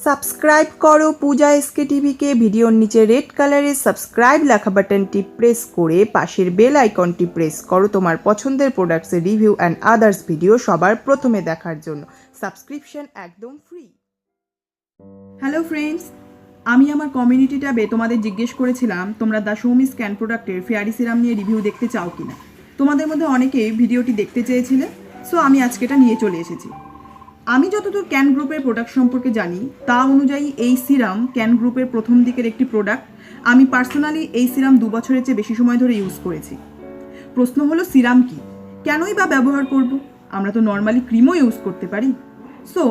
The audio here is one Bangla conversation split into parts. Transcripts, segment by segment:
সাবস্ক্রাইব করো পূজা এসকে টিভিকে। ভিডিওর নিচে রেড কালারের সাবস্ক্রাইব লেখা বাটনটি প্রেস করে পাশের বেল আইকনটি প্রেস করো তোমার পছন্দের প্রোডাক্টসের রিভিউ অ্যান্ড আদার্স ভিডিও সবার প্রথমে দেখার জন্য। সাবস্ক্রিপশন একদম ফ্রি। হ্যালো ফ্রেন্ডস, আমি আমার কমিউনিটি ট্যাবে তোমাদের জিজ্ঞেস করেছিলাম তোমরা দ্য সৌমি স্ক্যান প্রোডাক্টের ফেয়ারি সিরাম নিয়ে রিভিউ দেখতে চাও কিনা। তোমাদের মধ্যে অনেকেই ভিডিওটি দেখতে চেয়েছিলে, সো আমি আজকে এটা নিয়ে চলে এসেছি। আমি যতদূর ক্যান গ্রুপের প্রোডাক্ট সম্পর্কে জানি তা অনুযায়ী এই সিরাম ক্যান গ্রুপের প্রথম দিকের একটি প্রোডাক্ট। আমি পার্সোনালি এই সিরাম 2 বছরের চেয়ে বেশি সময় ধরে ইউজ করেছি। প্রশ্ন হলো সিরাম কি, কেনই বা ব্যবহার করব? আমরা তো নর্মালি ক্রিমও ইউজ করতে পারি। সো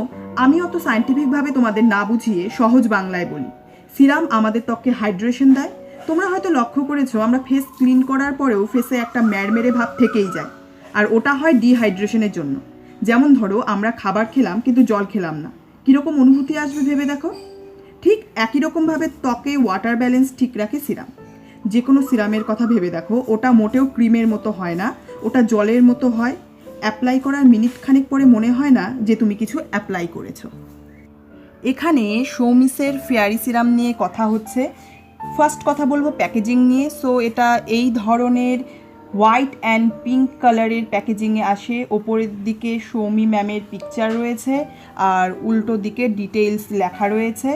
আমি অত সায়েন্টিফিকভাবে তোমাদের না বুঝিয়ে সহজ বাংলায় বলি, সিরাম আমাদের ত্বকে হাইড্রেশন দেয়। তোমরা হয়তো লক্ষ্য করেছো আমরা ফেস ক্লিন করার পরেও ফেসে একটা ম্যাড়মেড়ে ভাব থেকেই যায়, আর ওটা হয় ডিহাইড্রেশনের জন্য। যেমন ধরো আমরা খাবার খেলাম কিন্তু জল খেলাম না, কীরকম অনুভূতি আসবে ভেবে দেখো। ঠিক একই রকমভাবে ত্বকে ওয়াটার ব্যালেন্স ঠিক রাখে সিরাম। যে কোনো সিরামের কথা ভেবে দেখো, ওটা মোটেও ক্রিমের মতো হয় না, ওটা জলের মতো হয়। অ্যাপ্লাই করার মিনিট খানেক পরে মনে হয় না যে তুমি কিছু অ্যাপ্লাই করেছো। এখানে সৌমিসের ফেয়ারি সিরাম নিয়ে কথা হচ্ছে। ফার্স্ট কথা বলবো প্যাকেজিং নিয়ে। সো এটা এই ধরনের হোয়াইট অ্যান্ড পিঙ্ক কালারের প্যাকেজিংয়ে আসে। ওপরের দিকে সৌমি ম্যামের পিকচার রয়েছে আর উল্টো দিকে ডিটেইলস লেখা রয়েছে।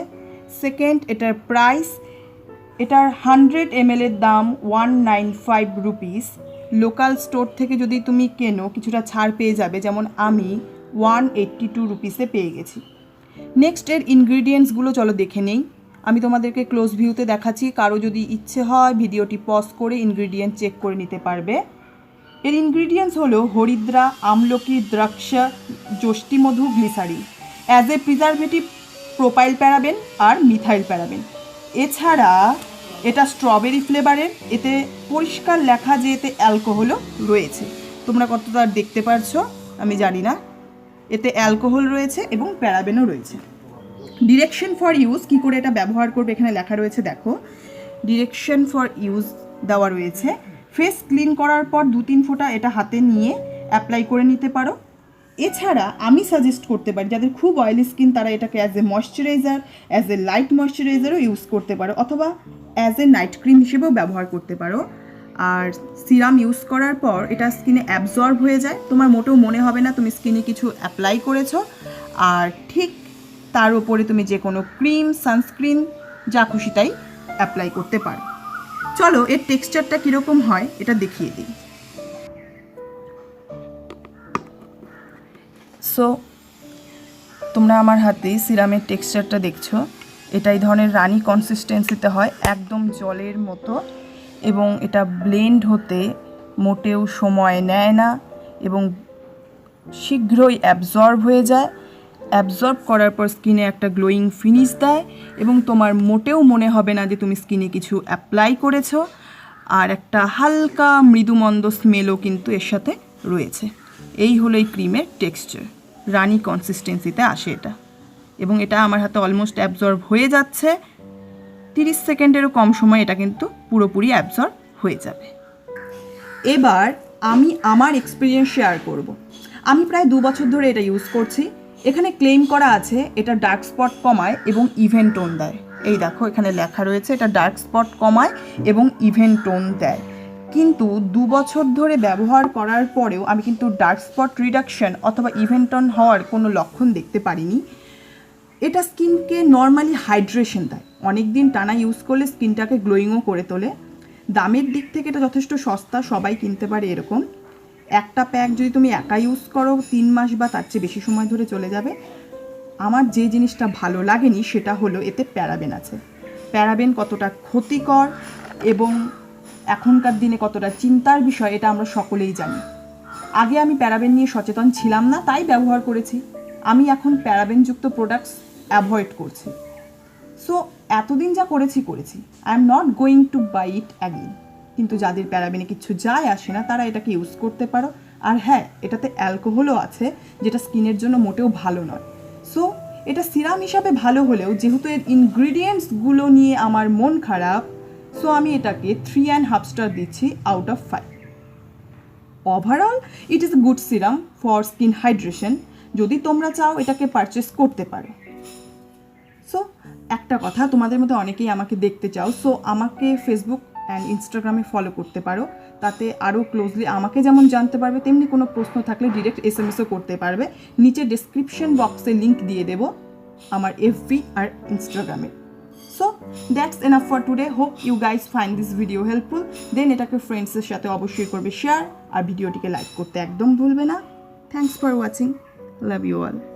সেকেন্ড, এটার প্রাইস, এটার 100 ml এর দাম 195 রুপিস। লোকাল স্টোর থেকে যদি তুমি কেনো কিছুটা ছাড় পেয়ে যাবে, যেমন আমি 182 রুপিসে পেয়ে গেছি। নেক্সট এর ইনগ্রিডিয়েন্টসগুলো চলো দেখে নেই। আমি তোমাদেরকে ক্লোজ ভিউতে দেখাচ্ছি, কারো যদি ইচ্ছে হয় ভিডিওটি পজ করে ইনগ্রিডিয়েন্ট চেক করে নিতে পারবে। এর ইনগ্রিডিয়েন্টস হলো হরিদ্রা, আমলকি, দ্রাক্ষ, যষ্টিমধু, glycerin. As a preservative propyl paraben আর মিথাইল প্যারাবেন। এছাড়া এটা স্ট্রবেরি ফ্লেভারের। এতে পরিষ্কার লেখা যে এতে অ্যালকোহলও রয়েছে। তোমরা কতটা দেখতে পারছো আমি জানি না। এতে অ্যালকোহল রয়েছে এবং প্যারাবেনও রয়েছে। ডিরেকশন ফর ইউজ, কী করে এটা ব্যবহার করবে এখানে লেখা রয়েছে দেখো। ডিরেকশন ফর ইউজ দেওয়া রয়েছে। ফেস ক্লিন করার পর 2-3 ফোঁটা এটা হাতে নিয়ে অ্যাপ্লাই করে নিতে পারো। এছাড়া আমি সাজেস্ট করতে পারি যাদের খুব অয়েলি স্কিন তারা এটাকে as a moisturiser, as a light ময়শ্চারাইজারও ইউজ করতে পারো, অথবা অ্যাজ এ নাইট ক্রিম হিসেবেও ব্যবহার করতে পারো। আর সিরাম ইউজ করার পর এটা স্কিনে অ্যাবজর্ব হয়ে যায়, তোমার মোটেও মনে হবে না তুমি স্কিনে কিছু অ্যাপ্লাই করেছো। আর ঠিক তার উপরে তুমি যে কোনো ক্রিম, সানস্ক্রিন যা খুশি তাই অ্যাপ্লাই করতে পারো। চলো এর টেক্সচারটা কীরকম হয় এটা দেখিয়ে দিই। সো তোমরা আমার হাতে সিরামের টেক্সচারটা দেখছো। এটা এই ধরনের রানি কনসিস্টেন্সিতে হয়, একদম জলের মতো, এবং এটা ব্লেন্ড হতে মোটেও সময় নেয় না এবং শীঘ্রই অ্যাবজর্ব হয়ে যায়। অ্যাবজর্ব করার পর স্কিনে একটা গ্লোয়িং ফিনিশ দেয় এবং তোমার মোটেও মনে হবে না যে তুমি স্কিনে কিছু অ্যাপ্লাই করেছো। আর একটা হালকা মৃদুমন্দ স্মেলও কিন্তু এর সাথে রয়েছে। এই হলো এই ক্রিমের টেক্সচার, রানি কনসিস্টেন্সিতে আসে এটা, এবং এটা আমার হাতে অলমোস্ট অ্যাবজর্ব হয়ে যাচ্ছে। 30 সেকেন্ডেরও কম সময় এটা কিন্তু পুরোপুরি অ্যাবজর্ব হয়ে যাবে। এবার আমি আমার এক্সপিরিয়েন্স শেয়ার করব। আমি প্রায় 2 বছর ধরে এটা ইউজ করছি। এখানে ক্লেম করা আছে এটা ডার্ক স্পট কমায় এবং ইভেন টোন দেয়। এই দেখো এখানে লেখা রয়েছে এটা ডার্ক স্পট কমায় এবং ইভেন টোন দেয়। কিন্তু 2 বছর ধরে ব্যবহার করার পরেও আমি কিন্তু ডার্ক স্পট রিডাকশন অথবা ইভেন টোন হওয়ার কোনো লক্ষণ দেখতে পারিনি। এটা স্কিনকে নর্মালি হাইড্রেশন দেয়, অনেক দিন টানা ইউজ করলে স্কিনটাকে গ্লোয়িংও করে তোলে। দামের দিক থেকে এটা যথেষ্ট সস্তা, সবাই কিনতে পারে এরকম। একটা প্যাক যদি তুমি একা ইউজ করো 3 মাস বা তার চেয়ে বেশি সময় ধরে চলে যাবে। আমার যে জিনিসটা ভালো লাগেনি সেটা হলো এতে প্যারাবেন আছে। প্যারাবেন কতটা ক্ষতিকর এবং এখনকার দিনে কতটা চিন্তার বিষয় এটা আমরা সকলেই জানি। আগে আমি প্যারাবেন নিয়ে সচেতন ছিলাম না, তাই ব্যবহার করেছি। আমি এখন প্যারাবেনযুক্ত প্রোডাক্টস অ্যাভয়েড করছি। সো এতদিন যা করেছি I am not going to buy it again. কিন্তু যাদের প্যারাবেনে কিছু যায় আসে না তারা এটাকে ইউজ করতে পারো। আর হ্যাঁ, এটাতে অ্যালকোহলও আছে যেটা স্কিনের জন্য মোটেও ভালো নয়। সো এটা সিরাম হিসাবে ভালো হলেও যেহেতু এর ইনগ্রিডিয়েন্টসগুলো নিয়ে আমার মন খারাপ, সো আমি এটাকে 3.5 স্টার দিচ্ছি out of 5। Overall it is a good serum for skin hydration. যদি তোমরা চাও এটাকে পারচেস করতে পারো। সো একটা কথা, তোমাদের মধ্যে অনেকেই আমাকে দেখতে চাও, সো আমাকে ফেসবুক অ্যান্ড ইনস্টাগ্রামে ফলো করতে পারো। তাতে আরও ক্লোজলি আমাকে যেমন জানতে পারবে, তেমনি কোনো প্রশ্ন থাকলে ডিরেক্ট SMS-ও করতে পারবে। নিচে ডেসক্রিপশন বক্সে লিঙ্ক দিয়ে দেবো আমার FB আর ইনস্টাগ্রামে। So that's enough for today. Hope you guys find this video helpful. Then এটাকে ফ্রেন্ডসের সাথে অবশ্যই করবে শেয়ার, আর ভিডিওটিকে লাইক করতে একদম ভুলবে না। Thanks for watching. Love you all.